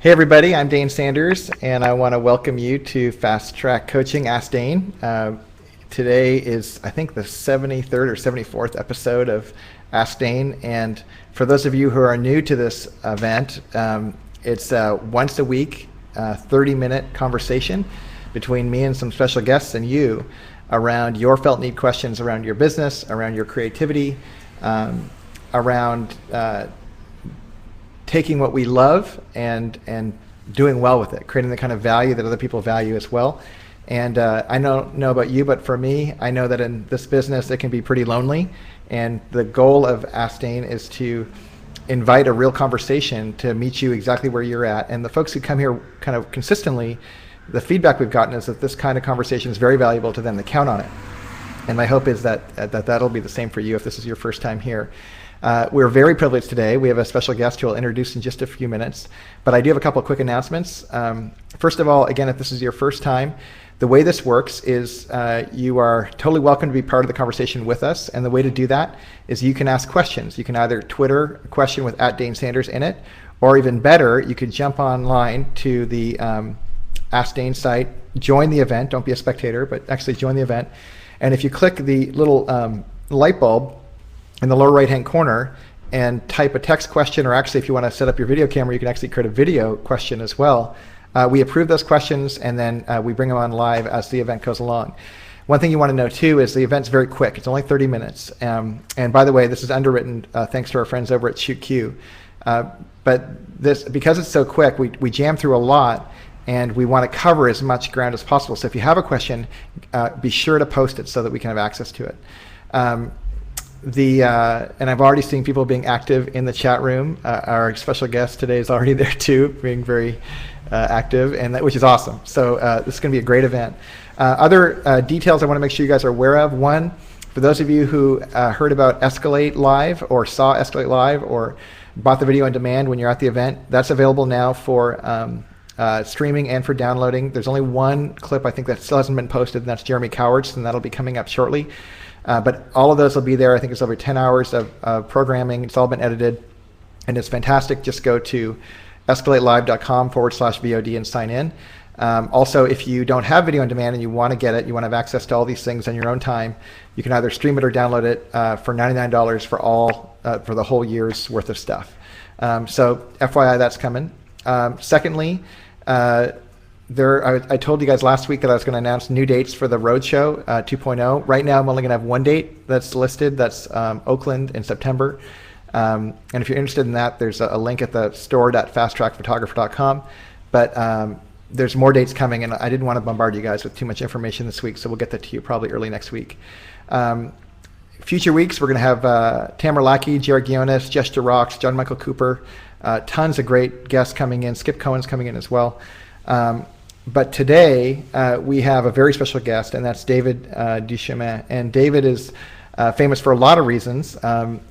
Hey everybody, I'm Dane Sanders, and I want to welcome you to Fast Track Coaching Ask Dane. Today is, I think, the 73rd or 74th episode of Ask Dane, and for those of you who are new to this event, it's a once a week, 30-minute conversation between me and some special guests and you around your felt need questions around your business, around your creativity, around taking what we love and doing well with it, creating the kind of value that other people value as well. And I don't know about you, but for me, I know that in this business, it can be pretty lonely. And the goal of Ask Dane is to invite a real conversation to meet you exactly where you're at. And the folks who come here kind of consistently, the feedback we've gotten is that this kind of conversation is very valuable to them. They count on it. And my hope is that that'll be the same for you if this is your first time here. We're very privileged today. We have a special guest who I'll introduce in just a few minutes, but I do have a couple of quick announcements. First of all, again, if this is your first time, the way this works is you are totally welcome to be part of the conversation with us, and the way to do that is you can ask questions. You can either Twitter a question with @DaneSanders in it, or even better, you could jump online to the Ask Dane site, join the event, don't be a spectator, but actually join the event, and if you click the little light bulb in the lower right-hand corner and type a text question, or actually if you want to set up your video camera, you can actually create a video question as well. We approve those questions and then we bring them on live as the event goes along. One thing you want to know too is the event's very quick. It's only 30 minutes. And by the way, this is underwritten thanks to our friends over at ShootQ. But this, because it's so quick, we jam through a lot and we want to cover as much ground as possible. So if you have a question, be sure to post it so that we can have access to it. And I've already seen people being active in the chat room. Our special guest today is already there too, being very active, and which is awesome. So this is going to be a great event. Other details I want to make sure you guys are aware of. One, for those of you who heard about Escalate Live or saw Escalate Live or bought the video on demand when you're at the event, that's available now for streaming and for downloading. There's only one clip I think that still hasn't been posted, and that's Jeremy Cowart's, and that'll be coming up shortly. But all of those will be there. I think it's over 10 hours of programming. It's all been edited, and it's fantastic. Just go to escalatelive.com/VOD and sign in. Also, if you don't have video on demand and you want to get it, you want to have access to all these things on your own time, you can either stream it or download it for $99 for the whole year's worth of stuff. So FYI, that's coming. Secondly, I told you guys last week that I was going to announce new dates for the Roadshow 2.0. Right now, I'm only going to have one date that's listed. That's Oakland in September. And if you're interested in that, there's a link at the store.fasttrackphotographer.com. But there's more dates coming, and I didn't want to bombard you guys with too much information this week, so we'll get that to you probably early next week. Future weeks, we're going to have Tamara Lackey, Jared Ghionis, Jesh de Rox, John Michael Cooper, tons of great guests coming in. Skip Cohen's coming in as well. But today we have a very special guest, and that's David Duchemin. And David is famous for a lot of reasons.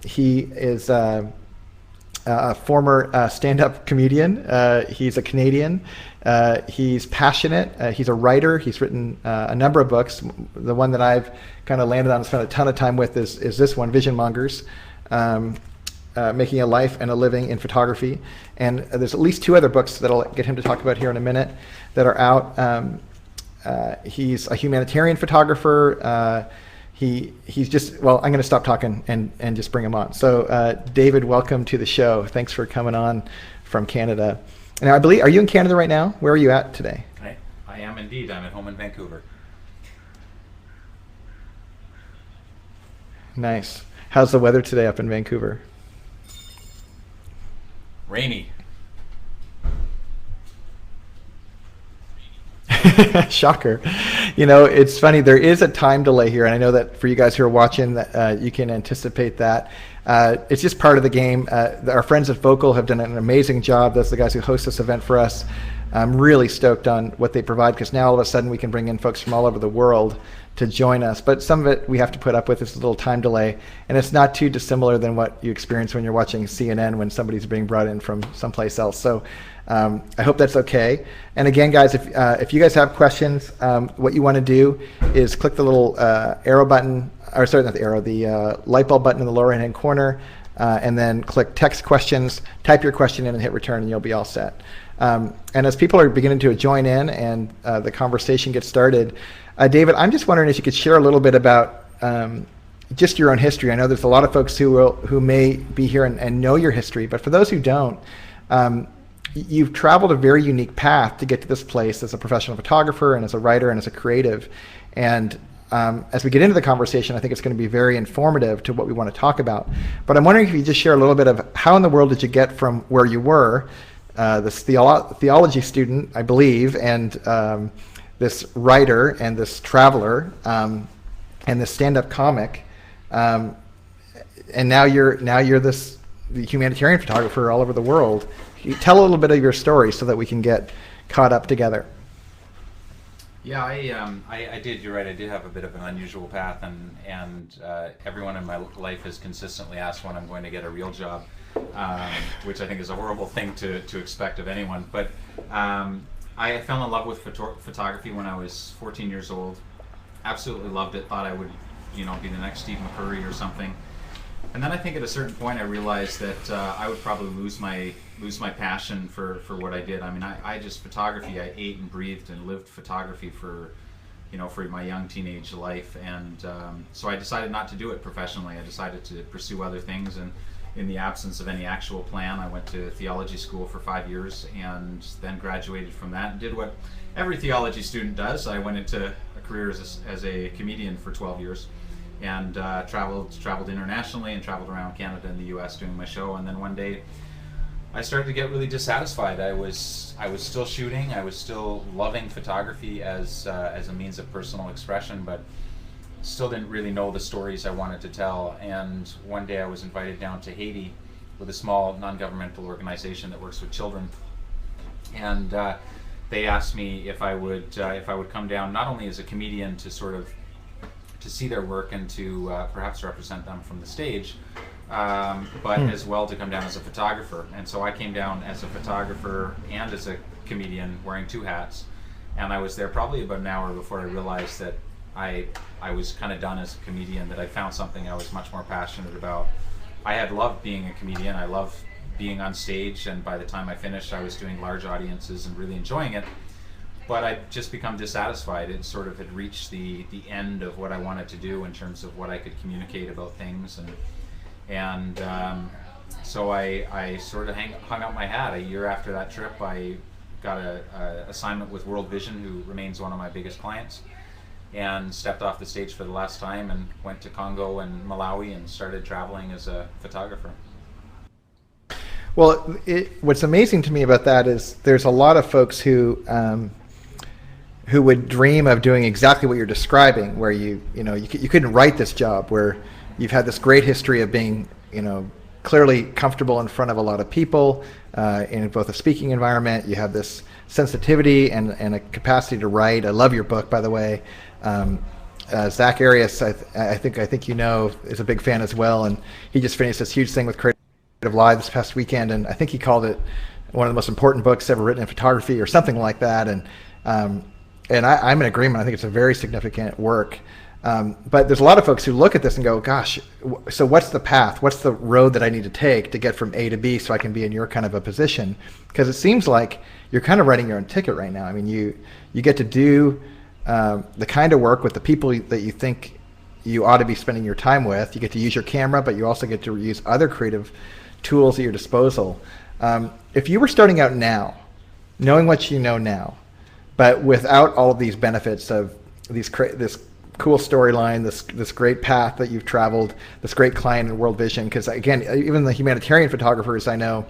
He is a former stand-up comedian. He's a Canadian. He's passionate. He's a writer. He's written a number of books. The one that I've kind of landed on and spent a ton of time with is this one, Vision Mongers. Making a life and a living in photography. And there's at least two other books that I'll get him to talk about here in a minute that are out. He's a humanitarian photographer. He's just, well, I'm going to stop talking and just bring him on. So David, welcome to the show. Thanks for coming on from Canada. Now, I believe, are you in Canada right now? Where are you at today? I am indeed. I'm at home in Vancouver. Nice. How's the weather today up in Vancouver? Rainy. Shocker. You know, it's funny, there is a time delay here, and I know that for you guys who are watching, that you can anticipate that. It's just part of the game. Our friends at Vocal have done an amazing job. Those are the guys who host this event for us. I'm really stoked on what they provide, because now all of a sudden we can bring in folks from all over the world to join us. But some of it we have to put up with. This little time delay, and it's not too dissimilar than what you experience when you're watching CNN when somebody's being brought in from someplace else. So I hope that's okay. And again, guys, if you guys have questions, what you want to do is click the little arrow button, or sorry, not the arrow, the light bulb button in the lower right hand corner, and then click text questions, type your question in and hit return, and you'll be all set. And as people are beginning to join in and the conversation gets started, David, I'm just wondering if you could share a little bit about just your own history. I know there's a lot of folks who may be here and know your history, but for those who don't, you've traveled a very unique path to get to this place as a professional photographer and as a writer and as a creative. And as we get into the conversation, I think it's going to be very informative to what we want to talk about. But I'm wondering if you just share a little bit of how in the world did you get from where you were, this theology student, I believe, and this writer and this traveler and this stand-up comic, and now you're the humanitarian photographer all over the world. Can you tell a little bit of your story so that we can get caught up together? Yeah, I did. You're right. I did have a bit of an unusual path, and everyone in my life has consistently asked when I'm going to get a real job, which I think is a horrible thing to expect of anyone. But I fell in love with photography when I was 14 years old. Absolutely loved it. Thought I would, be the next Steve McCurry or something. And then I think at a certain point I realized that I would probably lose my passion for what I did. I mean, I just photography. I ate and breathed and lived photography for my young teenage life, and so I decided not to do it professionally. I decided to pursue other things, and in the absence of any actual plan, I went to theology school for 5 years, and then graduated from that and did what every theology student does. I went into a career as a comedian for 12 years. And traveled internationally and traveled around Canada and the U.S. doing my show. And then one day, I started to get really dissatisfied. I was still shooting. I was still loving photography as a means of personal expression, but still didn't really know the stories I wanted to tell. And one day, I was invited down to Haiti with a small non-governmental organization that works with children, and they asked me if I would come down not only as a comedian to see their work and to perhaps represent them from the stage, but as well to come down as a photographer. And so I came down as a photographer and as a comedian, wearing two hats. And I was there probably about an hour before I realized that I was kind of done as a comedian, that I found something I was much more passionate about. I had loved being a comedian. I loved being on stage, and by the time I finished, I was doing large audiences and really enjoying it. But I'd just become dissatisfied. It sort of had reached the end of what I wanted to do in terms of what I could communicate about things, and so I sort of hung up my hat. A year after that trip, I got a assignment with World Vision, who remains one of my biggest clients, and stepped off the stage for the last time and went to Congo and Malawi and started traveling as a photographer. Well, what's amazing to me about that is there's a lot of folks who would dream of doing exactly what you're describing, where you couldn't write this job, where you've had this great history of being, clearly comfortable in front of a lot of people, in both a speaking environment. You have this sensitivity and a capacity to write. I love your book, by the way. Zack Arias, I think is a big fan as well, and he just finished this huge thing with Creative Live this past weekend, and I think he called it one of the most important books ever written in photography or something like that. And I'm in agreement. I think it's a very significant work. But there's a lot of folks who look at this and go, gosh, so what's the path? What's the road that I need to take to get from A to B so I can be in your kind of a position? Because it seems like you're kind of writing your own ticket right now. I mean, you get to do the kind of work with the people that you think you ought to be spending your time with. You get to use your camera, but you also get to use other creative tools at your disposal. If you were starting out now, knowing what you know now, but without all of these benefits of this cool storyline, this great path that you've traveled, this great client in World Vision, because again, even the humanitarian photographers I know,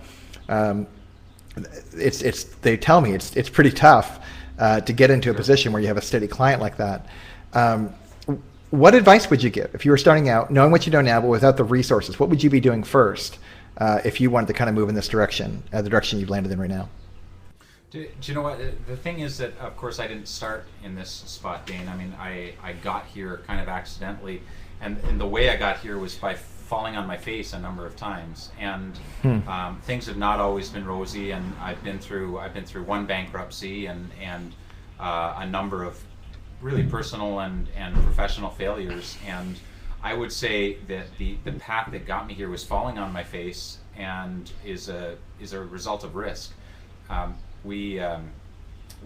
they tell me it's pretty tough to get into a position where you have a steady client like that. What advice would you give if you were starting out, knowing what you know now, but without the resources? What would you be doing first if you wanted to kind of move in this direction, the direction you've landed in right now? Do you know what? The thing is that, of course, I didn't start in this spot, Dane. I mean, I got here kind of accidentally, and the way I got here was by falling on my face a number of times. And things have not always been rosy, and I've been through one bankruptcy and a number of really personal and professional failures. And I would say that the path that got me here was falling on my face, and is a result of risk. we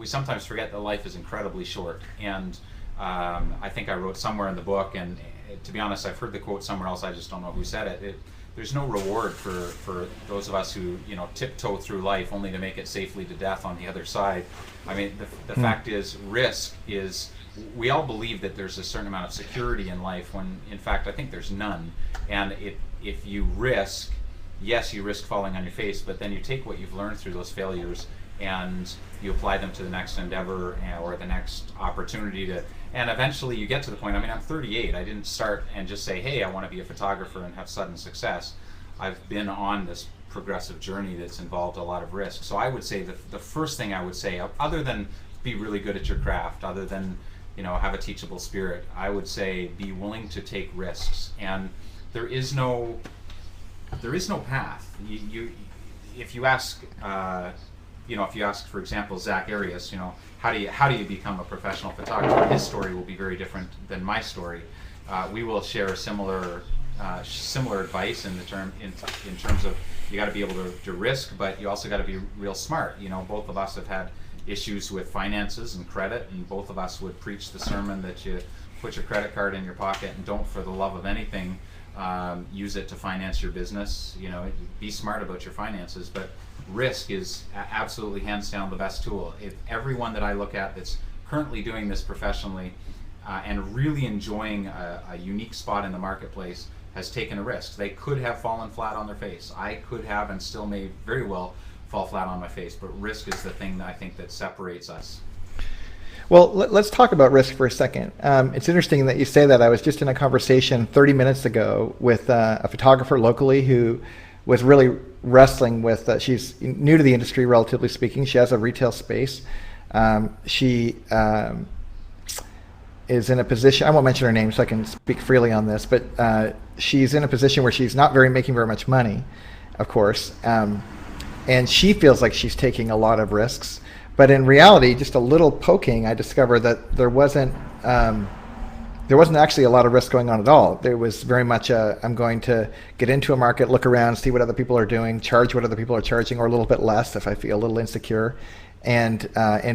sometimes forget that life is incredibly short. And I think I wrote somewhere in the book, and to be honest, I've heard the quote somewhere else, I just don't know who said it. There's no reward for those of us who, tiptoe through life only to make it safely to death on the other side. I mean, the fact is, risk is, we all believe that there's a certain amount of security in life, when in fact I think there's none. And if you risk, yes, you risk falling on your face, but then you take what you've learned through those failures and you apply them to the next endeavor or the next opportunity and eventually you get to the point. I mean, I'm 38. I didn't start and just say, hey, I want to be a photographer and have sudden success. I've been on this progressive journey that's involved a lot of risk. So I would say the first thing I would say, other than be really good at your craft, other than have a teachable spirit, I would say be willing to take risks. And there is no path. If you ask for example, Zack Arias, how do you become a professional photographer? His story will be very different than my story. We will share similar advice in terms of, you got to be able to risk, but you also got to be real smart. Both of us have had issues with finances and credit, and both of us would preach the sermon that you put your credit card in your pocket and don't, for the love of anything, use it to finance your business. Be smart about your finances, but risk is absolutely hands down the best tool. If everyone that I look at that's currently doing this professionally and really enjoying a unique spot in the marketplace has taken a risk. They could have fallen flat on their face. I could have and still may very well fall flat on my face, but risk is the thing that I think that separates us. Well, let's talk about risk for a second. It's interesting that you say that. I was just in a conversation 30 minutes ago with a photographer locally who was really wrestling with, she's new to the industry, relatively speaking. She has a retail space. She is in a position, I won't mention her name so I can speak freely on this, but she's in a position where she's not making very much money, of course. And she feels like she's taking a lot of risks. But in reality, just a little poking, I discovered that there wasn't actually a lot of risk going on at all. There was very much I'm going to get into a market, look around, see what other people are doing, charge what other people are charging, or a little bit less if I feel a little insecure. And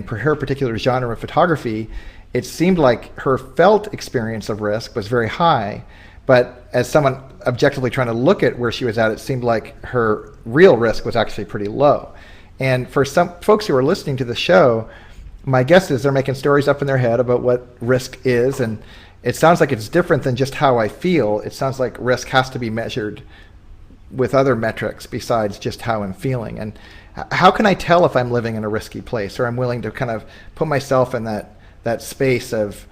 for her particular genre of photography, it seemed like her felt experience of risk was very high. But as someone objectively trying to look at where she was at, it seemed like her real risk was actually pretty low. And for some folks who are listening to the show, my guess is they're making stories up in their head about what risk is, and it sounds like it's different than just how I feel. It sounds like risk has to be measured with other metrics besides just how I'm feeling. And how can I tell if I'm living in a risky place, or I'm willing to kind of put myself in that space of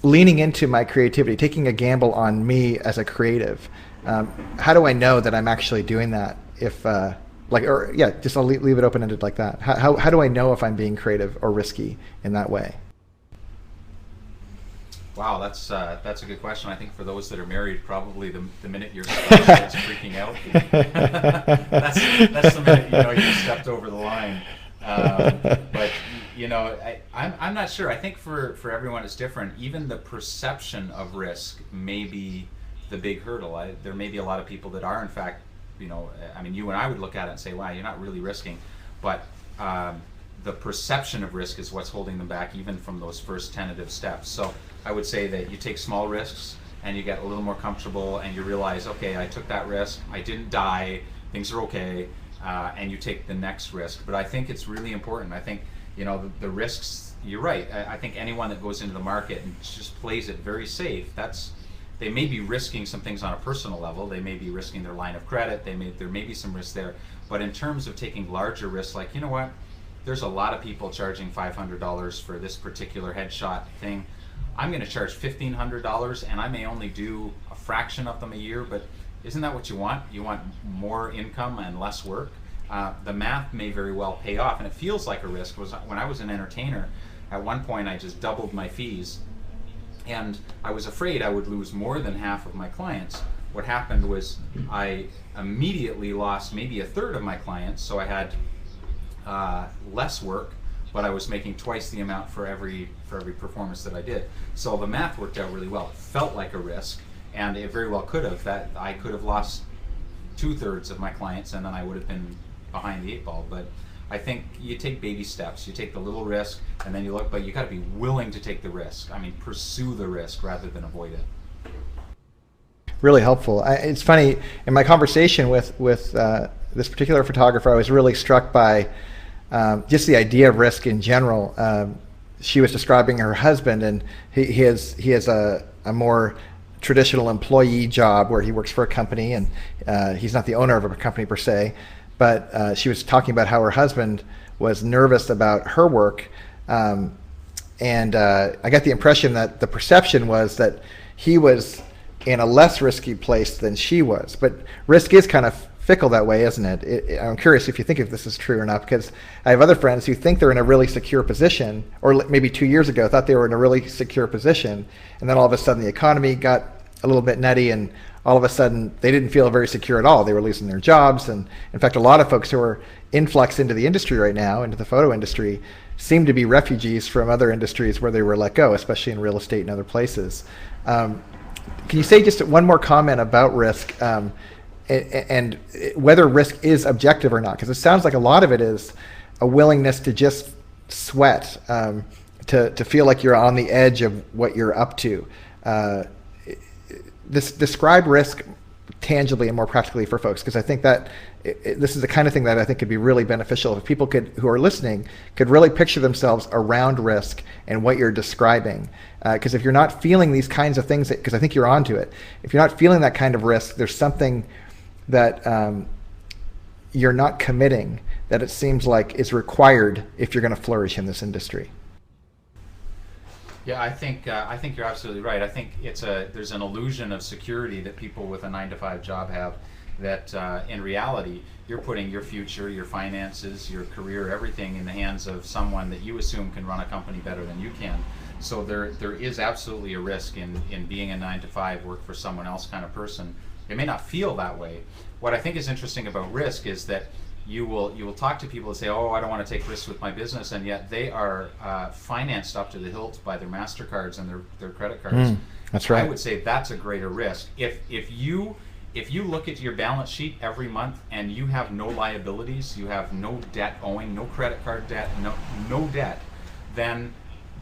leaning into my creativity, taking a gamble on me as a creative? How do I know that I'm actually doing that? If I'll leave it open-ended like that. How do I know if I'm being creative or risky in that way? Wow, that's a good question. I think for those that are married, probably the minute your spouse starts freaking out, that's the minute you stepped over the line. But I'm not sure. I think for everyone it's different. Even the perception of risk may be the big hurdle. There may be a lot of people that are, in fact, you and I would look at it and say, wow, you're not really risking. But the perception of risk is what's holding them back, even from those first tentative steps. So I would say that you take small risks and you get a little more comfortable and you realize, okay, I took that risk, I didn't die, things are okay, and you take the next risk. But I think it's really important. I think, the risks, you're right. I think anyone that goes into the market and just plays it very safe, they may be risking some things on a personal level. They may be risking their line of credit. There may be some risk there. But in terms of taking larger risks, like, there's a lot of people charging $500 for this particular headshot thing. I'm going to charge $1,500, and I may only do a fraction of them a year, but isn't that what you want? You want more income and less work. The math may very well pay off, and it feels like a risk. When I was an entertainer, at one point I just doubled my fees, and I was afraid I would lose more than half of my clients. What happened was I immediately lost maybe a third of my clients, so I had less work, but I was making twice the amount for every performance that I did. So the math worked out really well. It felt like a risk, and it very well could have. That I could have lost 2/3 of my clients, and then I would have been behind the eight ball. But I think you take baby steps. You take the little risk, and then you look. But you got to be willing to take the risk. I mean, pursue the risk rather than avoid it. Really helpful. It's funny, in my conversation with this particular photographer, I was really struck by just the idea of risk in general. She was describing her husband, and he has a more traditional employee job where he works for a company, and he's not the owner of a company per se, but she was talking about how her husband was nervous about her work, and I got the impression that the perception was that he was in a less risky place than she was. But risk is kind of fickle that way, isn't it? I'm curious if you think if this is true or not, because I have other friends who think they're in a really secure position, or maybe 2 years ago thought they were in a really secure position, and then all of a sudden the economy got a little bit nutty, and all of a sudden they didn't feel very secure at all. They were losing their jobs, and in fact a lot of folks who are influx into the industry right now, into the photo industry, seem to be refugees from other industries where they were let go, especially in real estate and other places. Can you say just one more comment about risk, and whether risk is objective or not? Because it sounds like a lot of it is a willingness to just sweat, to feel like you're on the edge of what you're up to. Describe risk tangibly and more practically for folks, because I think that this is the kind of thing that I think could be really beneficial if people who are listening could really picture themselves around risk and what you're describing. Because if you're not feeling these kinds of things, because I think you're onto it, if you're not feeling that kind of risk, there's something that you're not committing that it seems like is required if you're going to flourish in this industry. Yeah, I think you're absolutely right. I think there's an illusion of security that people with a 9-to-5 job have, that in reality you're putting your future, your finances, your career, everything in the hands of someone that you assume can run a company better than you can. So there is absolutely a risk in being a 9-to-5 work for someone else kind of person. It may not feel that way. What I think is interesting about risk is that you will talk to people and say, oh, I don't want to take risks with my business, and yet they are financed up to the hilt by their MasterCards and their credit cards. That's right. I would say that's a greater risk. If you look at your balance sheet every month and you have no liabilities, you have no debt owing, no credit card debt, no debt, then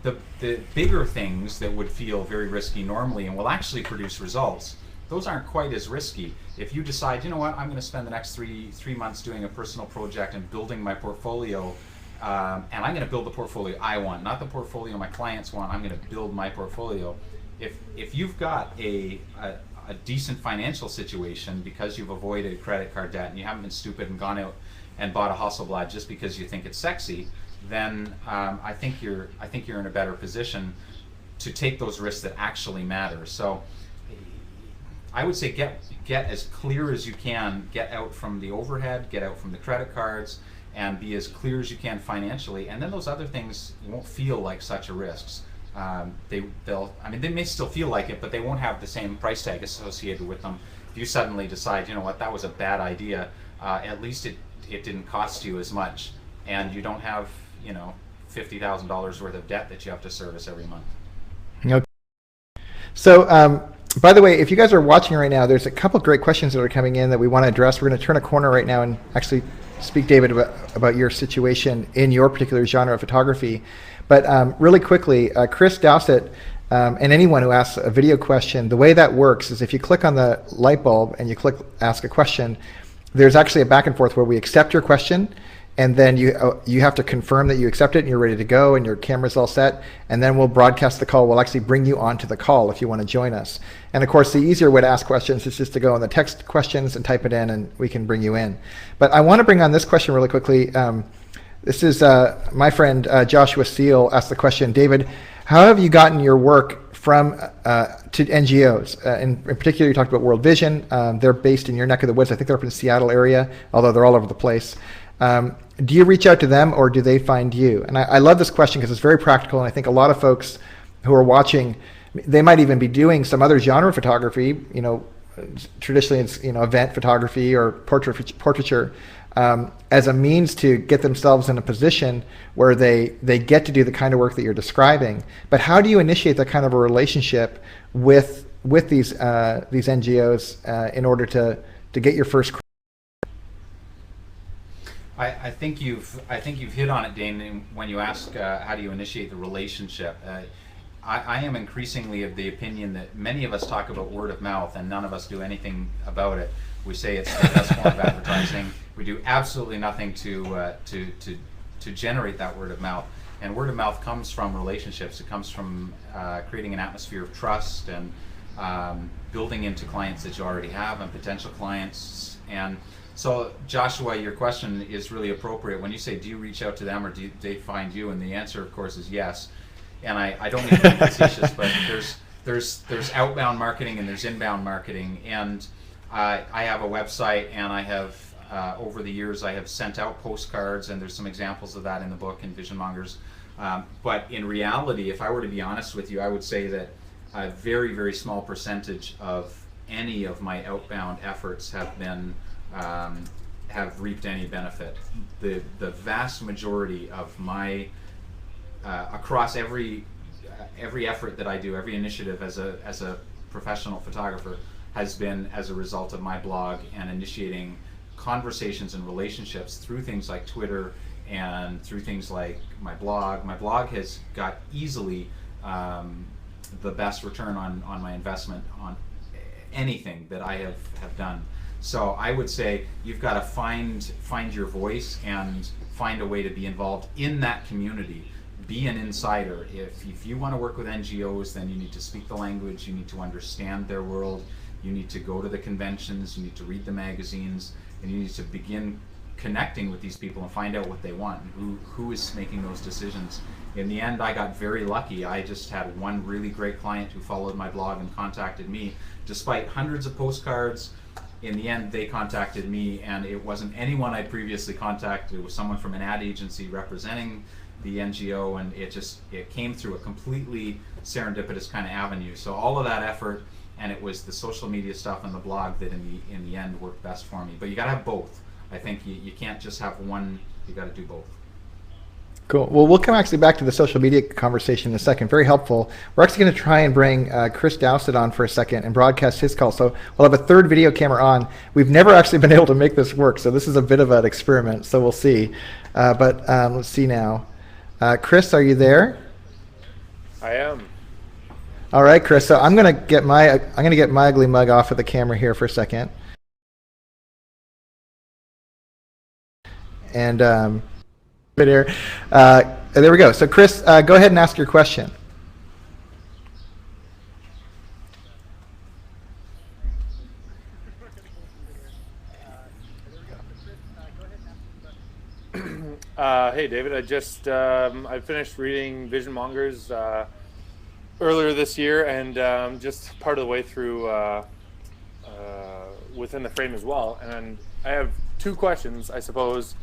the bigger things that would feel very risky normally and will actually produce results, those aren't quite as risky. If you decide, you know what, I'm going to spend the next three months doing a personal project and building my portfolio, and I'm going to build the portfolio I want, not the portfolio my clients want. I'm going to build my portfolio. If you've got a decent financial situation because you've avoided credit card debt and you haven't been stupid and gone out and bought a Hasselblad just because you think it's sexy, then I think you're in a better position to take those risks that actually matter. So I would say get as clear as you can, get out from the overhead, get out from the credit cards, and be as clear as you can financially, and then those other things won't feel like such a risk. They may still feel like it, but they won't have the same price tag associated with them. If you suddenly decide, you know what, that was a bad idea, at least it didn't cost you as much, and you don't have, $50,000 worth of debt that you have to service every month. Okay. So, by the way, if you guys are watching right now, there's a couple great questions that are coming in that we want to address. We're going to turn a corner right now and actually speak, David, about your situation in your particular genre of photography. But really quickly, Chris Dowsett and anyone who asks a video question, the way that works is if you click on the light bulb and you click Ask a Question, there's actually a back and forth where we accept your question, and then you have to confirm that you accept it and you're ready to go and your camera's all set, and then we'll broadcast the call. We'll actually bring you onto the call if you want to join us. And of course, the easier way to ask questions is just to go on the text questions and type it in, and we can bring you in. But I want to bring on this question really quickly. This is my friend Joshua Steele asked the question, David, how have you gotten your work from to NGOs? In particular, you talked about World Vision. They're based in your neck of the woods. I think they're up in the Seattle area, although they're all over the place. Do you reach out to them, or do they find you? And I love this question because it's very practical, and I think a lot of folks who are watching, they might even be doing some other genre of photography, traditionally it's event photography or portraiture, as a means to get themselves in a position where they get to do the kind of work that you're describing. But how do you initiate that kind of a relationship with these NGOs in order to get your first? I think you've hit on it, Dane, when you ask how do you initiate the relationship. I am increasingly of the opinion that many of us talk about word of mouth and none of us do anything about it. We say it's the best form of advertising. We do absolutely nothing to generate that word of mouth. And word of mouth comes from relationships. It comes from creating an atmosphere of trust and building into clients that you already have and potential clients. And so, Joshua, your question is really appropriate. When you say, do you reach out to them or do they find you? And the answer, of course, is yes. And I don't mean to be facetious, but there's outbound marketing and there's inbound marketing. And I have a website, and I have over the years I have sent out postcards, and there's some examples of that in the book in Vision Mongers. But in reality, if I were to be honest with you, I would say that a very, very small percentage of any of my outbound efforts have been have reaped any benefit. The vast majority of my across every effort that I do, every initiative as a professional photographer has been as a result of my blog and initiating conversations and relationships through things like Twitter and through things like my blog. My blog has got easily the best return on my investment on anything that I have done. So I would say you've got to find your voice and find a way to be involved in that community. Be an insider. If you want to work with NGOs, then you need to speak the language, you need to understand their world, you need to go to the conventions, you need to read the magazines, and you need to begin connecting with these people and find out what they want and who is making those decisions. In the end, I got very lucky. I just had one really great client who followed my blog and contacted me. Despite hundreds of postcards, in the end, they contacted me, and it wasn't anyone I previously contacted. It was someone from an ad agency representing the NGO, and it came through a completely serendipitous kind of avenue. So all of that effort, and it was the social media stuff and the blog that in the end worked best for me. But you got to have both. I think you can't just have one. You got to do both. Cool. Well, we'll come actually back to the social media conversation in a second. Very helpful. We're actually going to try and bring Chris Dowsett on for a second and broadcast his call. So we'll have a third video camera on. We've never actually been able to make this work, so this is a bit of an experiment. So we'll see. But let's see now. Chris, are you there? I am. All right, Chris. So I'm going to get my ugly mug off of the camera here for a second. And there we go. So Chris, go ahead and ask your question. Hey David, I just I finished reading Vision Mongers earlier this year, and just part of the way through Within the Frame as well. And I have two questions, I suppose.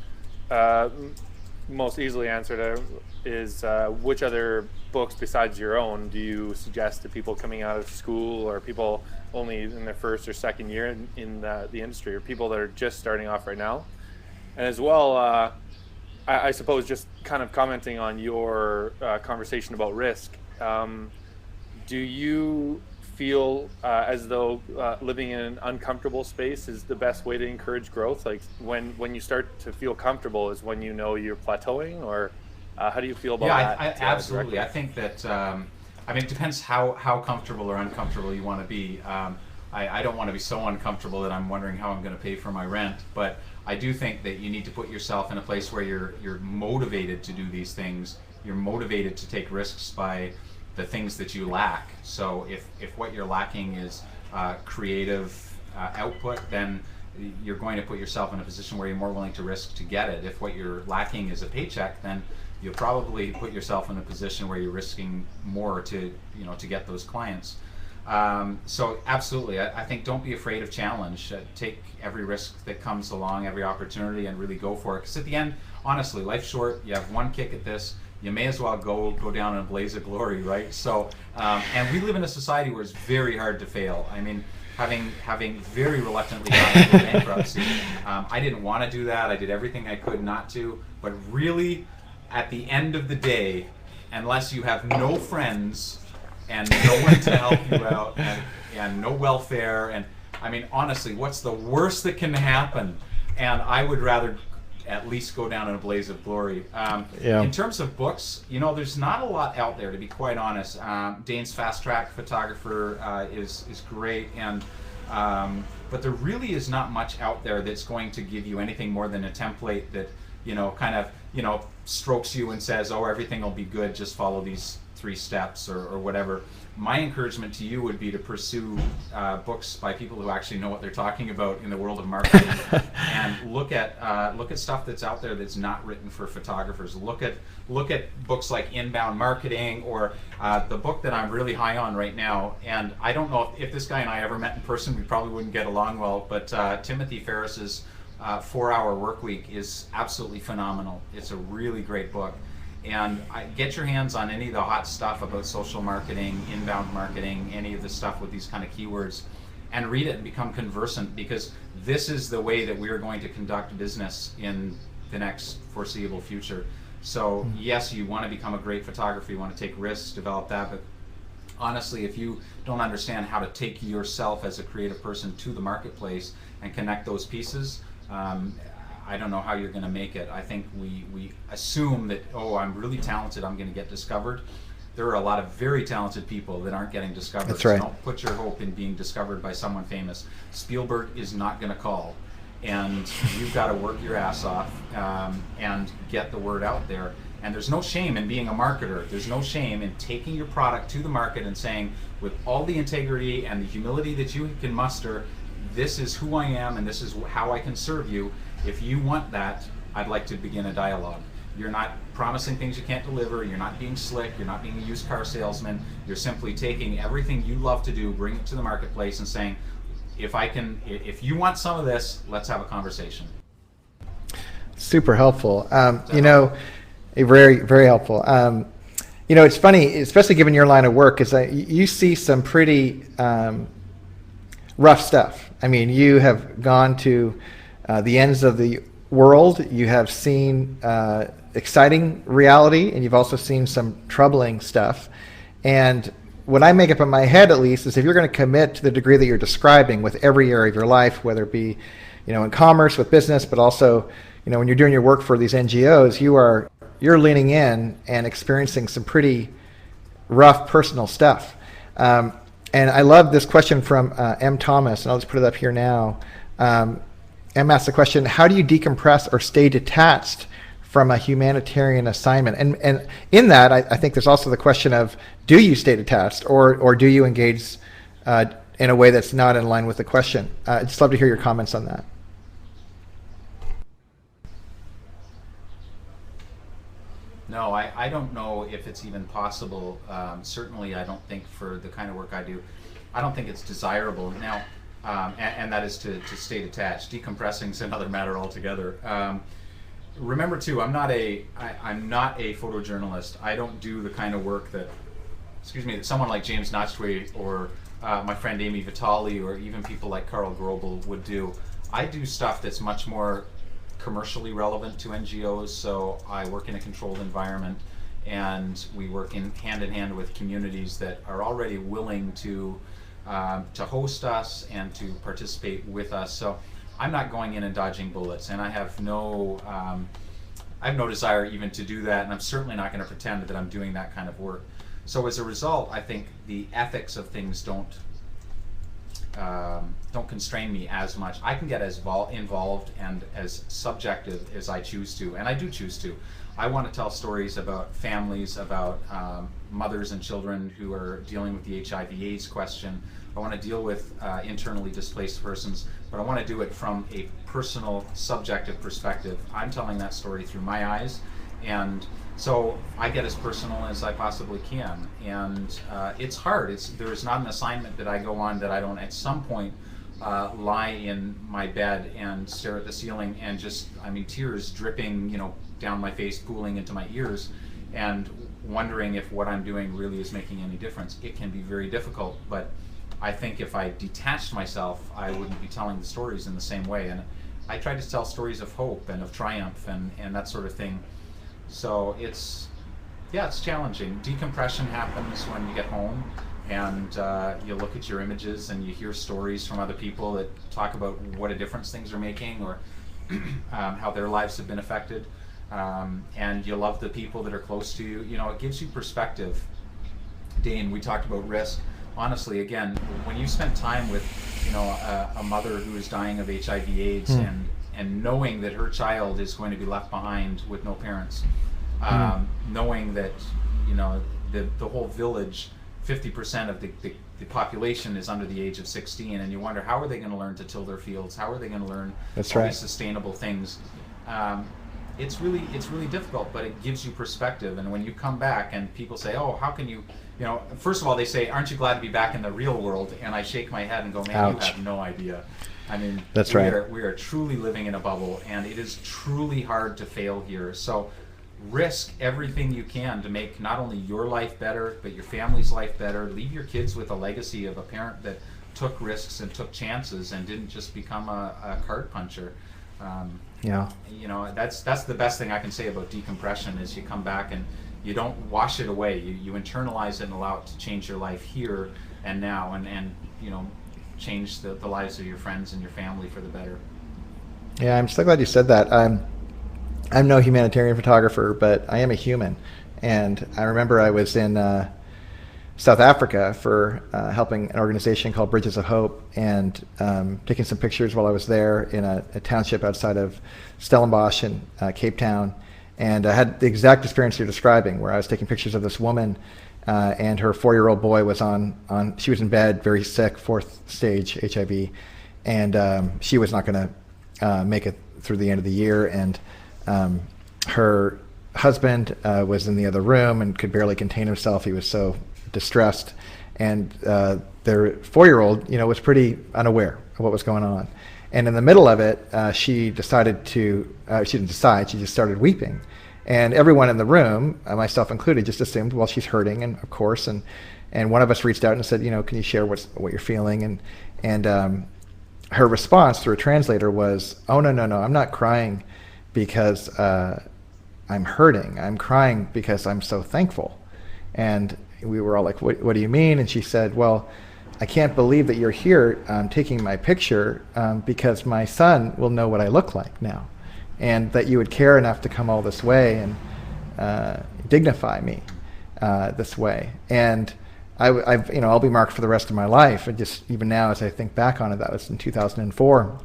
Most easily answered is which other books besides your own do you suggest to people coming out of school, or people only in their first or second year in the industry, or people that are just starting off right now? And as well, I suppose just kind of commenting on your conversation about risk, do you feel as though living in an uncomfortable space is the best way to encourage growth? Like when you start to feel comfortable is when you know you're plateauing, or how do you feel about that? Yeah, absolutely. I think that, I mean, it depends how comfortable or uncomfortable you want to be. I don't want to be so uncomfortable that I'm wondering how I'm going to pay for my rent, but I do think that you need to put yourself in a place where you're motivated to do these things. You're motivated to take risks by the things that you lack. So if what you're lacking is creative output, then you're going to put yourself in a position where you're more willing to risk to get it. If what you're lacking is a paycheck, then you'll probably put yourself in a position where you're risking more to get those clients. So absolutely, I think don't be afraid of challenge. Take every risk that comes along, every opportunity, and really go for it. Because at the end, honestly, life's short. You have one kick at this. You may as well go down in a blaze of glory, right? So, and we live in a society where it's very hard to fail. I mean, having very reluctantly gone into bankruptcy, I didn't want to do that. I did everything I could not to. But really, at the end of the day, unless you have no friends and no one to help you out and no welfare, and I mean, honestly, what's the worst that can happen? And I would rather at least go down in a blaze of glory. Yeah. In terms of books, there's not a lot out there, to be quite honest. Dane's Fast Track Photographer is great, and but there really is not much out there that's going to give you anything more than a template that kind of strokes you and says, oh, everything will be good, just follow these 3 steps or whatever. My encouragement to you would be to pursue books by people who actually know what they're talking about in the world of marketing, and look at stuff that's out there that's not written for photographers. Look at books like Inbound Marketing, or the book that I'm really high on right now. And I don't know if this guy and I ever met in person, we probably wouldn't get along well. But Timothy Ferriss's 4-Hour Workweek is absolutely phenomenal. It's a really great book. And get your hands on any of the hot stuff about social marketing, inbound marketing, any of the stuff with these kind of keywords, and read it and become conversant, because this is the way that we're going to conduct business in the next foreseeable future. So yes, you want to become a great photographer, you want to take risks, develop that, but honestly, if you don't understand how to take yourself as a creative person to the marketplace and connect those pieces, I don't know how you're going to make it. I think we assume that, oh, I'm really talented, I'm going to get discovered. There are a lot of very talented people that aren't getting discovered. That's right. So don't put your hope in being discovered by someone famous. Spielberg is not going to call, and you've got to work your ass off and get the word out there. And there's no shame in being a marketer. There's no shame in taking your product to the market and saying, with all the integrity and the humility that you can muster, this is who I am and this is how I can serve you. If you want that, I'd like to begin a dialogue. You're not promising things you can't deliver. You're not being slick. You're not being a used car salesman. You're simply taking everything you love to do, bring it to the marketplace, and saying, if you want some of this, let's have a conversation. Super helpful. Very, very helpful. It's funny, especially given your line of work, is that you see some pretty rough stuff. I mean, you have gone to the ends of the world. You have seen exciting reality, and you've also seen some troubling stuff. And what I make up in my head, at least, is if you're going to commit to the degree that you're describing with every area of your life, whether it be, in commerce, with business, but also, when you're doing your work for these NGOs, you're leaning in and experiencing some pretty rough personal stuff. And I love this question from M. Thomas, and I'll just put it up here now. M asked the question, how do you decompress or stay detached from a humanitarian assignment? And in that, I think there's also the question of, do you stay detached, or do you engage in a way that's not in line with the question? I'd just love to hear your comments on that. No, I don't know if it's even possible. Certainly, I don't think for the kind of work I do, I don't think it's desirable. Now, and that is to stay detached. Decompressing is another matter altogether. Remember too, I'm not a photojournalist. I don't do the kind of work that someone like James Notchway or my friend Amy Vitale or even people like Carl Grobel would do. I do stuff that's much more commercially relevant to NGOs, so I work in a controlled environment, and we work hand in hand with communities that are already willing to host us and to participate with us. So I'm not going in and dodging bullets, and I have no desire even to do that, and I'm certainly not going to pretend that I'm doing that kind of work. So as a result, I think the ethics of things don't constrain me as much. I can get as involved and as subjective as I choose to, and I do choose to. I want to tell stories about families, about mothers and children who are dealing with the HIV/AIDS question. I want to deal with internally displaced persons, but I want to do it from a personal, subjective perspective. I'm telling that story through my eyes, and so I get as personal as I possibly can. And it's hard. There's not an assignment that I go on that I don't at some point lie in my bed and stare at the ceiling and tears dripping, down my face, pooling into my ears, and wondering if what I'm doing really is making any difference. It can be very difficult, but I think if I detached myself, I wouldn't be telling the stories in the same way. And I try to tell stories of hope and of triumph and that sort of thing. So it's challenging. Decompression happens when you get home and you look at your images and you hear stories from other people that talk about what a difference things are making, or how their lives have been affected, and you love the people that are close to you. You know, it gives you perspective. Dane, we talked about risk. Honestly, again, when you spend time with, you know, a mother who is dying of HIV/AIDS and knowing that her child is going to be left behind with no parents, knowing that, you know, the whole village, 50% of the population is under the age of 16, and you wonder, how are they going to learn to till their fields? How are they going to learn all these sustainable things? It's really difficult, but it gives you perspective. And when you come back and people say, "Oh, how can you?" You know, first of all, they say, "Aren't you glad to be back in the real world?" And I shake my head and go, "Man, Ouch. You have no idea." I mean, That's we right. We are truly living in a bubble, and it is truly hard to fail here. So risk everything you can to make not only your life better, but your family's life better. Leave your kids with a legacy of a parent that took risks and took chances and didn't just become a card puncher. Yeah. You know, that's the best thing I can say about decompression is you come back and you don't wash it away. You internalize it and allow it to change your life here and now, and you know, change the lives of your friends and your family for the better. Yeah, I'm so glad you said that. I'm no humanitarian photographer, but I am a human. And I remember I was in South Africa for helping an organization called Bridges of Hope, and taking some pictures while I was there in a township outside of Stellenbosch in Cape Town. And I had the exact experience you're describing, where I was taking pictures of this woman, and her 4-year-old boy was she was in bed, very sick, 4th stage HIV, and she was not going to make it through the end of the year. And her husband was in the other room and could barely contain himself. He was so distressed, and their 4-year-old, you know, was pretty unaware of what was going on. And in the middle of it, she decided to, she didn't decide, she just started weeping. And everyone in the room, myself included, just assumed, well, she's hurting, and of course, and one of us reached out and said, you know, can you share what you're feeling? And her response through a translator was, oh, no, I'm not crying because I'm hurting. I'm crying because I'm so thankful. And we were all like, what do you mean? And she said, well, I can't believe that you're here taking my picture because my son will know what I look like now, and that you would care enough to come all this way and dignify me this way. And I've, you know, I'll be marked for the rest of my life. And just even now, as I think back on it, that was in 2004,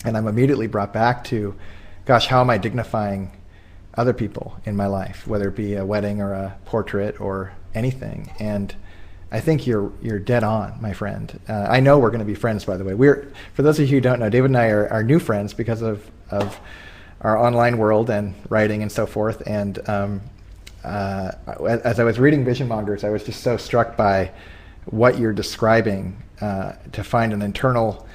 and I'm immediately brought back to, gosh, how am I dignifying other people in my life, whether it be a wedding or a portrait or anything. And I think you're dead on, my friend. I know we're going to be friends, by the way. For those of you who don't know, David and I are new friends because of our online world and writing and so forth. And as I was reading Vision Mongers, I was just so struck by what you're describing, to find an internal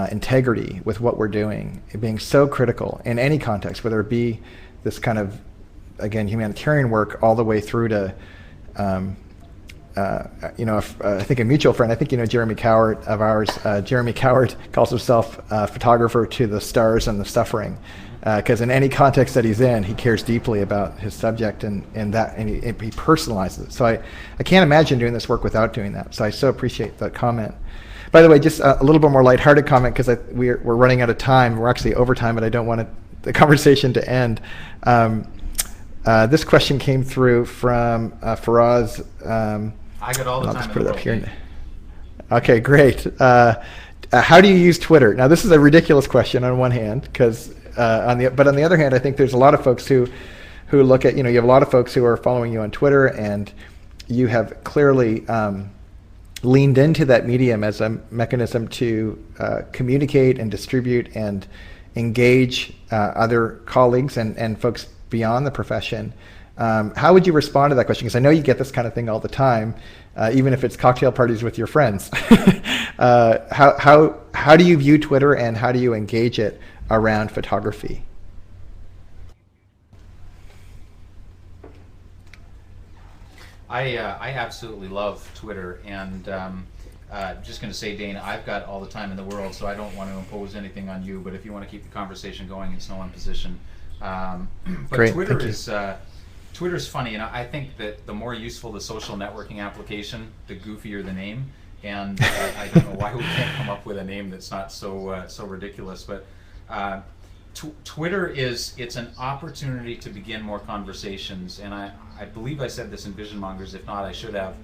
integrity with what we're doing, it being so critical in any context, whether it be this kind of, again, humanitarian work all the way through to, you know, I think a mutual friend, I think you know Jeremy Cowart of ours, Jeremy Cowart calls himself a photographer to the stars and the suffering, because in any context that he's in, he cares deeply about his subject, and he personalizes it. So I can't imagine doing this work without doing that. So I so appreciate that comment. By the way, just a little bit more lighthearted comment, because we're running out of time. We're actually over time, but I don't want the conversation to end. This question came through from Faraz. I got all the I'll time. just put it up here. Okay, great. How do you use Twitter? Now, this is a ridiculous question on one hand, because but on the other hand, I think there's a lot of folks who look at, you know, you have a lot of folks who are following you on Twitter, and you have clearly leaned into that medium as a mechanism to communicate and distribute and engage other colleagues and folks beyond the profession. How would you respond to that question? Because I know you get this kind of thing all the time, even if it's cocktail parties with your friends. How do you view Twitter, and how do you engage it around photography? I absolutely love Twitter, and just going to say, Dane, I've got all the time in the world, so I don't want to impose anything on you, but if you want to keep the conversation going, it's no imposition. But Great, Twitter's funny, and I think that the more useful the social networking application, the goofier the name. And I don't know why we can't come up with a name that's not so ridiculous. But Twitter it's an opportunity to begin more conversations, and I believe I said this in Vision Mongers. If not, I should have.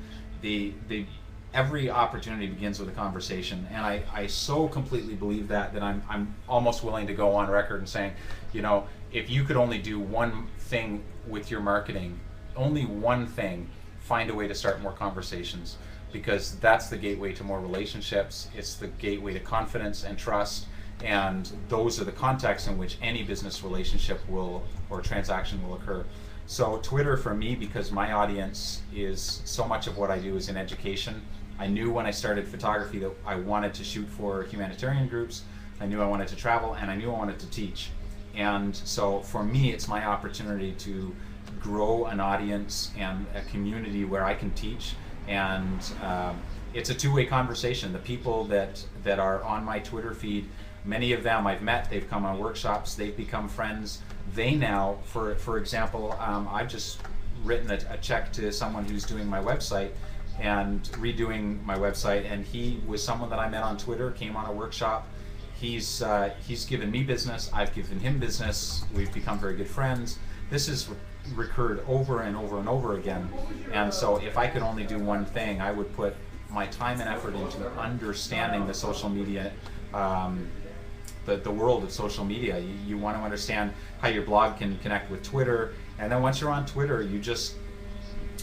Every opportunity begins with a conversation, and I so completely believe that I'm almost willing to go on record and saying, if you could only do one thing with your marketing, only one thing, find a way to start more conversations, because that's the gateway to more relationships. It's the gateway to confidence and trust, and those are the contexts in which any business relationship or transaction will occur. So Twitter for me, because my audience is so much of what I do is in education. I knew when I started photography that I wanted to shoot for humanitarian groups. I knew I wanted to travel, and I knew I wanted to teach. And so for me, it's my opportunity to grow an audience and a community where I can teach. And it's a two-way conversation. The people that are on my Twitter feed, many of them I've met, they've come on workshops, they've become friends. They now, for example, I've just written a check to someone who's doing my website and redoing my website, and he was someone that I met on Twitter, came on a workshop. He's given me business, I've given him business, we've become very good friends. This has recurred over and over and over again, and so if I could only do one thing, I would put my time and effort into understanding the social media, the world of social media. You want to understand how your blog can connect with Twitter, and then once you're on Twitter, you just,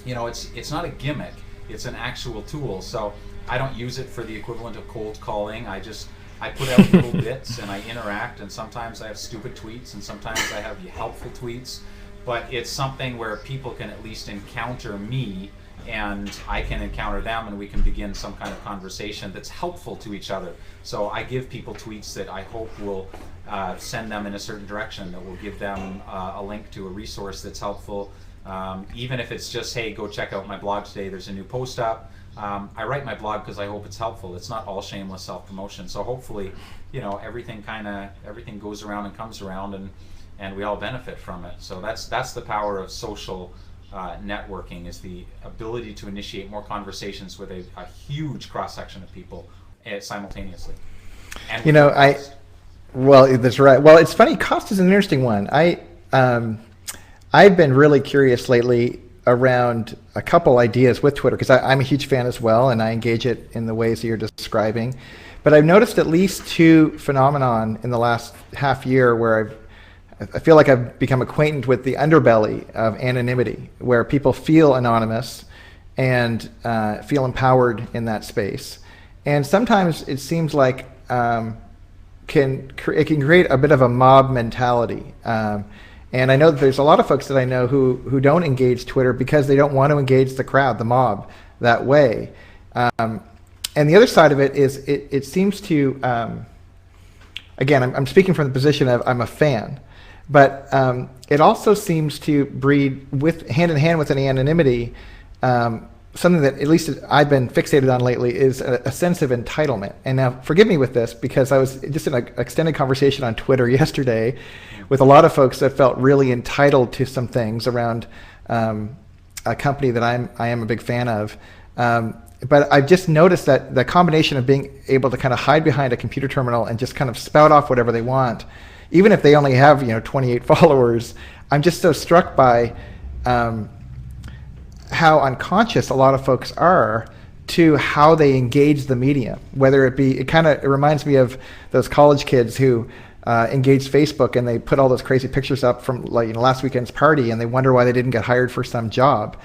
it's not a gimmick, it's an actual tool. So I don't use it for the equivalent of cold calling. I put out little bits and I interact, and sometimes I have stupid tweets and sometimes I have helpful tweets, but it's something where people can at least encounter me and I can encounter them, and we can begin some kind of conversation that's helpful to each other. So I give people tweets that I hope will send them in a certain direction, that will give them a link to a resource that's helpful. Even if it's just, hey, go check out my blog today, there's a new post up. I write my blog because I hope it's helpful. It's not all shameless self-promotion. So hopefully, everything goes around and comes around, and we all benefit from it. So that's the power of social networking, is the ability to initiate more conversations with a huge cross-section of people simultaneously. And well, that's right. Well, it's funny, cost is an interesting one. I've been really curious lately around a couple ideas with Twitter, because I'm a huge fan as well, and I engage it in the ways that you're describing. But I've noticed at least two phenomenon in the last half year where I feel like I've become acquainted with the underbelly of anonymity, where people feel anonymous and feel empowered in that space. And sometimes it seems like it can create a bit of a mob mentality. And I know that there's a lot of folks that I know who don't engage Twitter because they don't want to engage the crowd, the mob, that way. And the other side of it is it seems to, again, I'm speaking from the position of I'm a fan, but it also seems to breed hand in hand with an anonymity, something that at least I've been fixated on lately is a sense of entitlement. And now forgive me with this, because I was just in an extended conversation on Twitter yesterday with a lot of folks that felt really entitled to some things around a company that I am a big fan of. But I've just noticed that the combination of being able to kind of hide behind a computer terminal and just kind of spout off whatever they want, even if they only have 28 followers, I'm just so struck by how unconscious a lot of folks are to how they engage the media. Whether it be, it reminds me of those college kids who engage Facebook and they put all those crazy pictures up from last weekend's party, and they wonder why they didn't get hired for some job.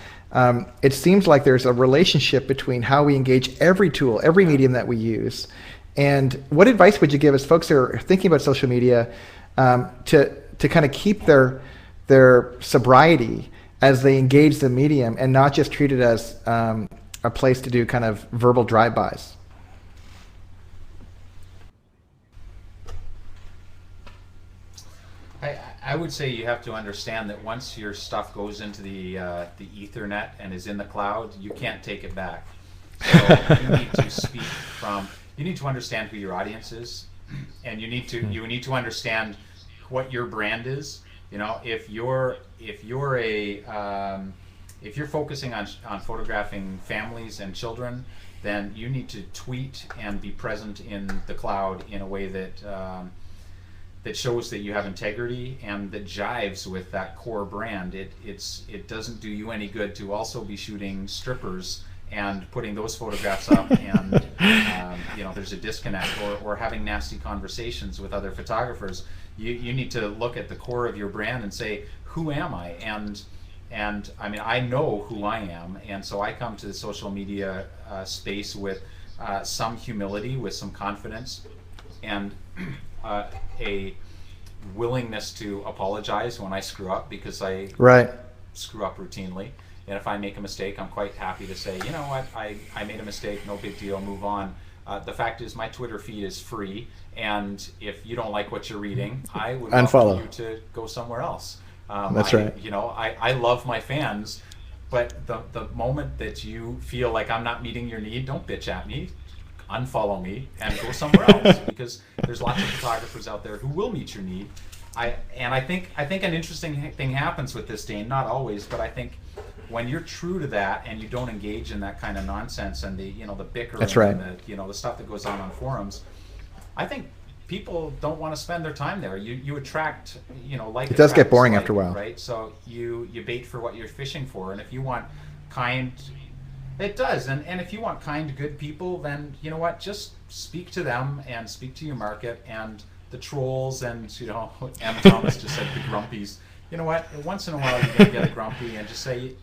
It seems like there's a relationship between how we engage every tool, every medium that we use. And what advice would you give as folks who are thinking about social media to kind of keep their sobriety as they engage the medium and not just treat it as a place to do kind of verbal drive-bys? I would say you have to understand that once your stuff goes into the Ethernet and is in the cloud, you can't take it back. So you need to speak you need to understand who your audience is, and you need to understand what your brand is. If you're focusing on photographing families and children, then you need to tweet and be present in the cloud in a way that that shows that you have integrity and that jives with that core brand. It doesn't do you any good to also be shooting strippers and putting those photographs up, and there's a disconnect, or having nasty conversations with other photographers. You need to look at the core of your brand and say, who am I? And I mean, I know who I am, and so I come to the social media space with some humility, with some confidence, and a willingness to apologize when I screw up, because I screw up routinely. And if I make a mistake, I'm quite happy to say, you know what, I made a mistake, no big deal, move on. The fact is, my Twitter feed is free, and if you don't like what you're reading, I would welcome you to go somewhere else. That's right. I love my fans, but the moment that you feel like I'm not meeting your need, don't bitch at me. Unfollow me and go somewhere else, because there's lots of photographers out there who will meet your need. I think an interesting thing happens with this, Dane. Not always, but I think when you're true to that and you don't engage in that kind of nonsense and the bickering, that's right, and the stuff that goes on forums, I think people don't want to spend their time there. You attract, like it does get boring after a while, right? So you bait for what you're fishing for, and if you want kind. It does, and if you want kind, good people, then you know what? Just speak to them and speak to your market, and the trolls, and M. Thomas just said the grumpies. You know what? Once in a while you're gonna get a grumpy, and just say,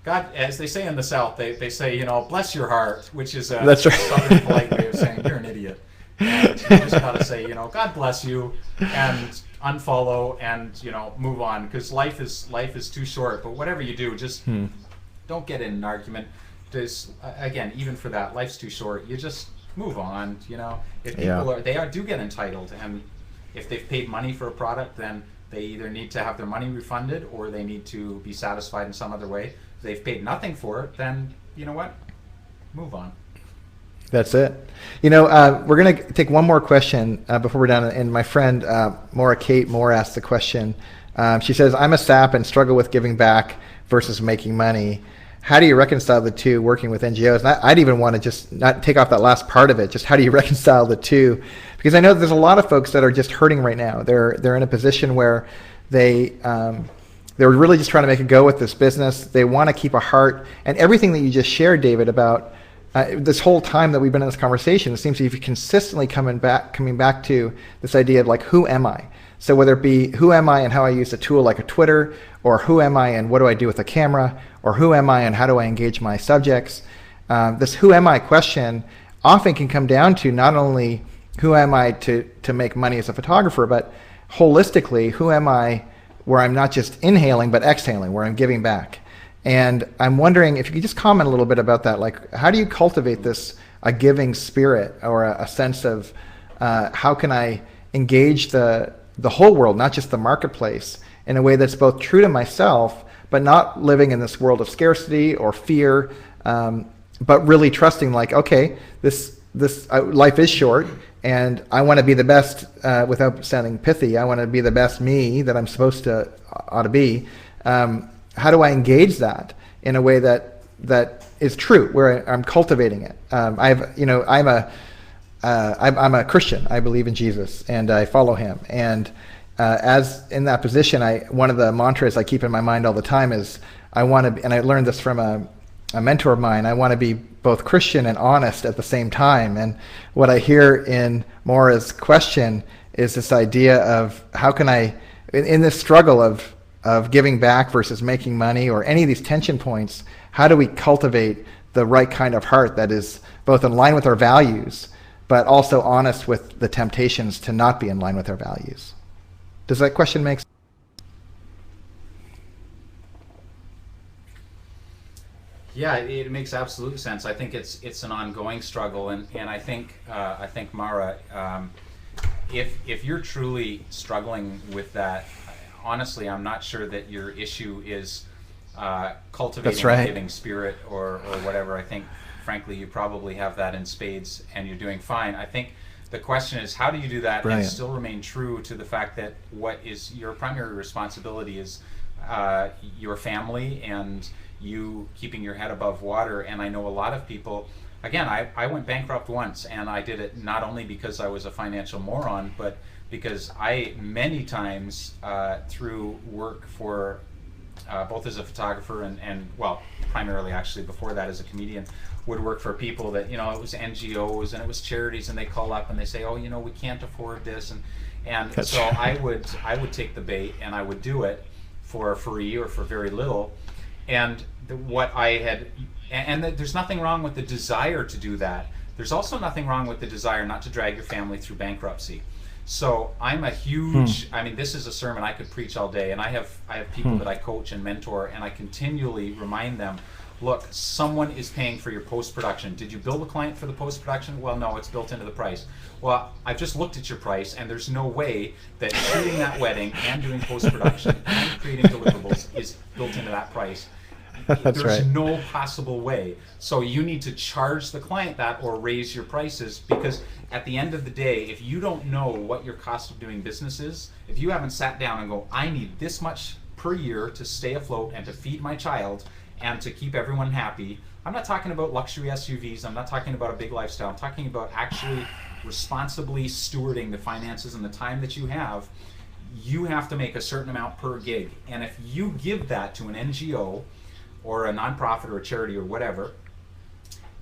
God, as they say in the South, they say, bless your heart, which is a southern polite way of saying you're an idiot. And you just gotta say, God bless you, and unfollow, and move on, because life is too short. But whatever you do, just don't get in an argument. Again, even for that, life's too short. You just move on. If people do get entitled, and if they've paid money for a product, then they either need to have their money refunded, or they need to be satisfied in some other way. If they've paid nothing for it, then you know what? Move on. That's it. We're going to take one more question before we're done. And my friend Kate Moore asked the question. She says, I'm a SAP and struggle with giving back versus making money. How do you reconcile the two, working with NGOs? And I'd even want to just not take off that last part of it. Just how do you reconcile the two? Because I know there's a lot of folks that are just hurting right now. They're in a position where they're really just trying to make a go with this business. They want to keep a heart, and everything that you just shared, David, about this whole time that we've been in this conversation, it seems to be consistently coming back to this idea of, like, who am I? So whether it be who am I and how I use a tool like a Twitter, or who am I and what do I do with a camera, or who am I and how do I engage my subjects, this who am I question often can come down to not only who am I to make money as a photographer, but holistically, who am I where I'm not just inhaling but exhaling, where I'm giving back. And I'm wondering if you could just comment a little bit about that. Like, how do you cultivate a giving spirit, or a sense of how can I engage the whole world, not just the marketplace, in a way that's both true to myself, but not living in this world of scarcity or fear, but really trusting, like, okay, this life is short, and I want to be the best, without sounding pithy, I want to be the best me that I'm ought to be. How do I engage that in a way that is true, where I'm cultivating it? I'm a Christian. I believe in Jesus, and I follow him. And as in that position, one of the mantras I keep in my mind all the time is, I want to be, and I learned this from a mentor of mine, I want to be both Christian and honest at the same time. And what I hear in Maura's question is this idea of how can I, in this struggle of giving back versus making money, or any of these tension points, how do we cultivate the right kind of heart that is both in line with our values, but also honest with the temptations to not be in line with our values? Does that question make sense? Yeah, it makes absolute sense. I think it's an ongoing struggle, and I think Mara, if you're truly struggling with that, honestly, I'm not sure that your issue is cultivating a giving spirit or whatever. I think, frankly, you probably have that in spades, and you're doing fine. I think the question is, how do you do that and still remain true to the fact that what is your primary responsibility is your family and you keeping your head above water? And I know a lot of people again, I went bankrupt once, and I did it not only because I was a financial moron, but because I many times through work for both as a photographer and well, primarily actually before that as a comedian, would work for people that, you know, it was NGOs and it was charities, and they call up and they say, oh, you know, we can't afford this, and so I would take the bait and I would do it for free or for very little, and there's nothing wrong with the desire to do that. There's also nothing wrong with the desire not to drag your family through bankruptcy. So I'm a huge, I mean, this is a sermon I could preach all day, and I have people that I coach and mentor, and I continually remind them, look, someone is paying for your post-production. Did you bill the client for the post-production? Well, no, it's built into the price. Well, I've just looked at your price, and there's no way that shooting that wedding and doing post-production and creating deliverables is built into that price. That's There's right. no possible way. So you need to charge the client that or raise your prices, because at the end of the day, if you don't know what your cost of doing business is, if you haven't sat down and go, I need this much per year to stay afloat and to feed my child and to keep everyone happy. I'm not talking about luxury SUVs. I'm not talking about a big lifestyle. I'm talking about actually responsibly stewarding the finances and the time that you have. You have to make a certain amount per gig. And if you give that to an NGO or a nonprofit or a charity or whatever,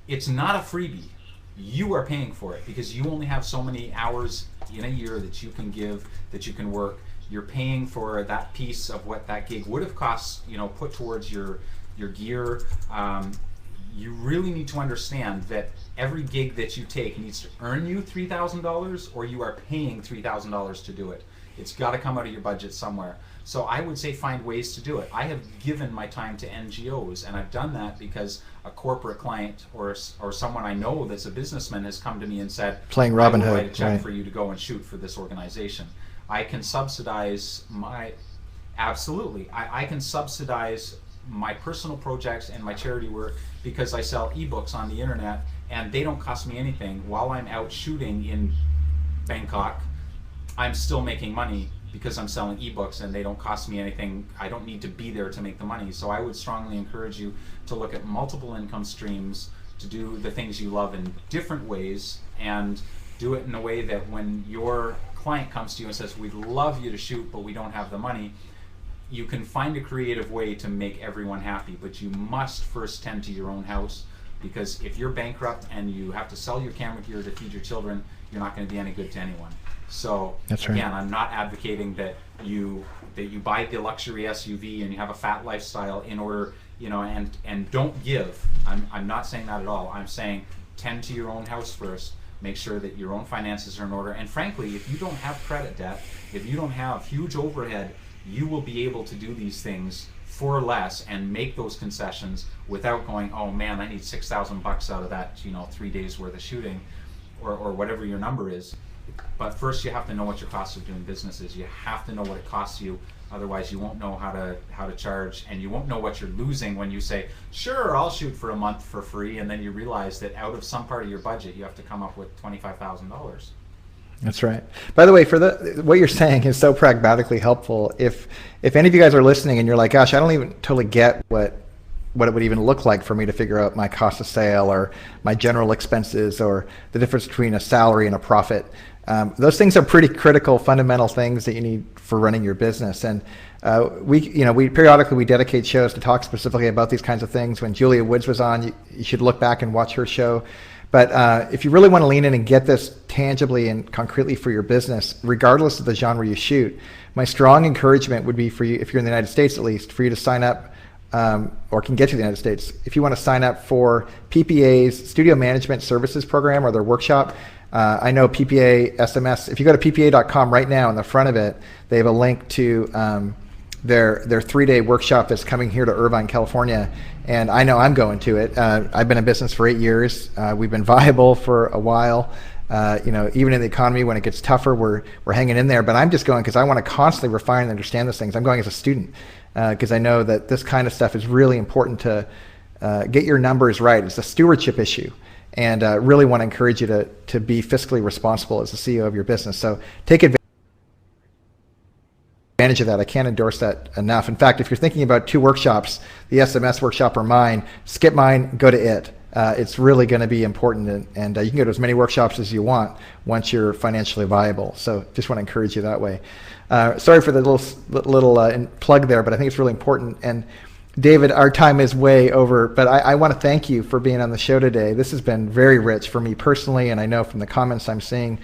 it's not a freebie. You are paying for it because you only have so many hours in a year that you can give, that you can work. You're paying for that piece of what that gig would have cost, you know, put towards your gear. You really need to understand that every gig that you take needs to earn you $3,000, or you are paying $3,000 to do it. It's got to come out of your budget somewhere. So I would say find ways to do it. I have given my time to NGOs, and I've done that because a corporate client or someone I know that's a businessman has come to me and said, Playing Robin I will Hood, write a check right. for you to go and shoot for this organization. I can subsidize absolutely. I can subsidize my personal projects and my charity work because I sell ebooks on the internet, and they don't cost me anything. While I'm out shooting in Bangkok, I'm still making money because I'm selling ebooks and they don't cost me anything. I don't need to be there to make the money. So I would strongly encourage you to look at multiple income streams, to do the things you love in different ways, and do it in a way that when your client comes to you and says, we'd love you to shoot, but we don't have the money, you can find a creative way to make everyone happy. But you must first tend to your own house, because if you're bankrupt and you have to sell your camera gear to feed your children, you're not going to be any good to anyone. So That's right. again, I'm not advocating that you buy the luxury SUV and you have a fat lifestyle in order, you know, and don't give. I'm not saying that at all. I'm saying tend to your own house first. Make sure that your own finances are in order. And frankly, if you don't have credit debt, if you don't have huge overhead, you will be able to do these things for less and make those concessions without going, oh man, I need $6,000 out of that, you know, 3 days worth of shooting, or whatever your number is. But first you have to know what your cost of doing business is. You have to know what it costs you. Otherwise you won't know how to charge, and you won't know what you're losing when you say, sure, I'll shoot for a month for free, and then you realize that out of some part of your budget you have to come up with $25,000. That's right. By the way, for what you're saying is so pragmatically helpful. If any of you guys are listening and you're like, gosh, I don't even totally get what it would even look like for me to figure out my cost of sale or my general expenses or the difference between a salary and a profit. Those things are pretty critical, fundamental things that you need for running your business. And we periodically dedicate shows to talk specifically about these kinds of things. When Julia Woods was on, you should look back and watch her show. But if you really want to lean in and get this tangibly and concretely for your business, regardless of the genre you shoot, my strong encouragement would be for you, if you're in the United States at least, for you to sign up, or can get to the United States, if you want to sign up for PPA's Studio Management Services Program or their workshop. I know PPA SMS, if you go to ppa.com right now, in the front of it, they have a link to their 3-day workshop that's coming here to Irvine, California. And I know I'm going to it. I've been in business for 8 years. We've been viable for a while. Even in the economy, when it gets tougher, we're hanging in there. But I'm just going because I want to constantly refine and understand those things. I'm going as a student because I know that this kind of stuff is really important to get your numbers right. It's a stewardship issue. And really want to encourage you to be fiscally responsible as the CEO of your business. So take advantage of that. I can't endorse that enough. In fact, if you're thinking about 2 workshops, the SMS workshop or mine, skip mine, go to it. it's really going to be important, and you can go to as many workshops as you want once you're financially viable. So just want to encourage you that way. Sorry for the little plug there, but I think it's really important. And David, our time is way over, but I want to thank you for being on the show today. This has been very rich for me personally, and I know from the comments I'm seeing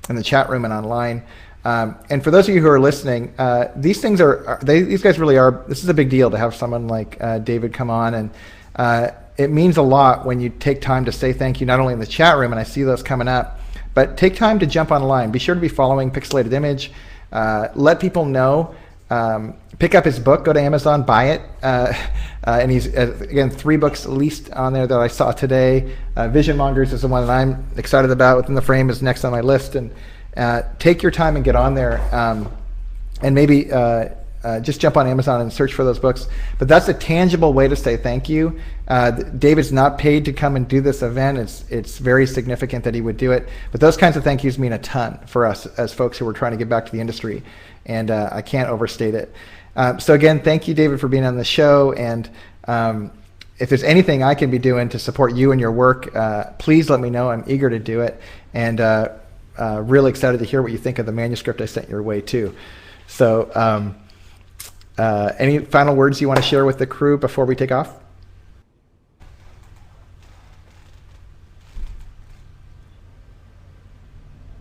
in the chat room and online. And for those of you who are listening, these things these guys really are, this is a big deal to have someone like David come on, and it means a lot when you take time to say thank you, not only in the chat room, and I see those coming up, but take time to jump online. Be sure to be following Pixelated Image. Let people know. Pick up his book, go to Amazon, buy it. And he's, again, 3 books at least on there that I saw today. Vision Mongers is the one that I'm excited about. Within the Frame is next on my list. And take your time and get on there. And maybe just jump on Amazon and search for those books. But that's a tangible way to say thank you. David's not paid to come and do this event. It's very significant that he would do it. But those kinds of thank yous mean a ton for us as folks who are trying to get back to the industry. And I can't overstate it. So again, thank you, David, for being on the show. And if there's anything I can be doing to support you and your work, please let me know. I'm eager to do it. And really excited to hear what you think of the manuscript I sent your way, too. So any final words you want to share with the crew before we take off?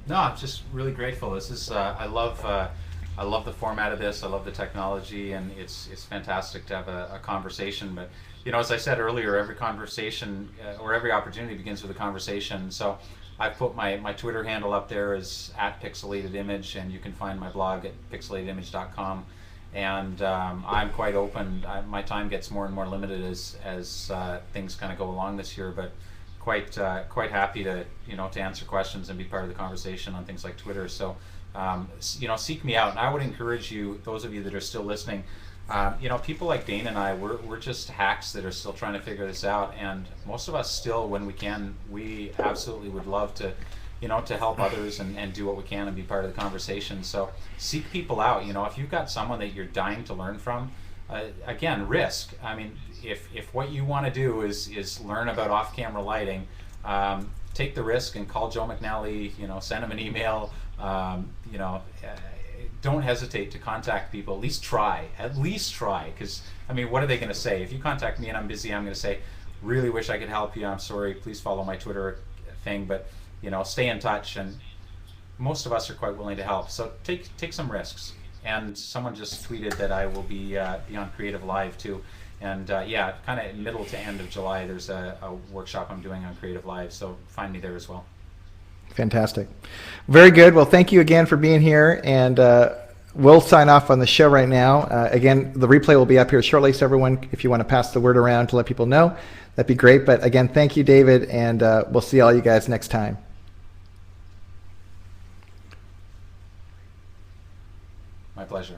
No, I'm just really grateful. This is I love the format of this. I love the technology, and it's fantastic to have a conversation. But as I said earlier, every conversation or every opportunity begins with a conversation. So I've put my Twitter handle up there as @pixelatedimage, and you can find my blog at pixelatedimage.com. And I'm quite open. My time gets more and more limited as things kind of go along this year, but quite happy to to answer questions and be part of the conversation on things like Twitter. So seek me out, and I would encourage you, those of you that are still listening, people like Dane and I, we're just hacks that are still trying to figure this out, and most of us still, when we can, we absolutely would love to to help others and do what we can and be part of the conversation. So seek people out. If you've got someone that you're dying to learn from, again, risk. I mean, if what you want to do is learn about off-camera lighting, take the risk and call Joe McNally, send him an email, don't hesitate to contact people. At least try, because I mean, what are they going to say? If you contact me and I'm busy, I'm going to say, really wish I could help you, I'm sorry, please follow my Twitter thing, but stay in touch, and most of us are quite willing to help. So take some risks. And someone just tweeted that I will be on Creative Live too. And kind of middle to end of July, there's a workshop I'm doing on Creative Live, so find me there as well. Fantastic. Very good. Well, thank you again for being here, and we'll sign off on the show right now. Again, the replay will be up here shortly, so everyone, if you want to pass the word around to let people know, that'd be great. But again, thank you, David, and we'll see all you guys next time. My pleasure.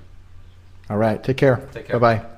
All right. Take care. Take care. Bye-bye.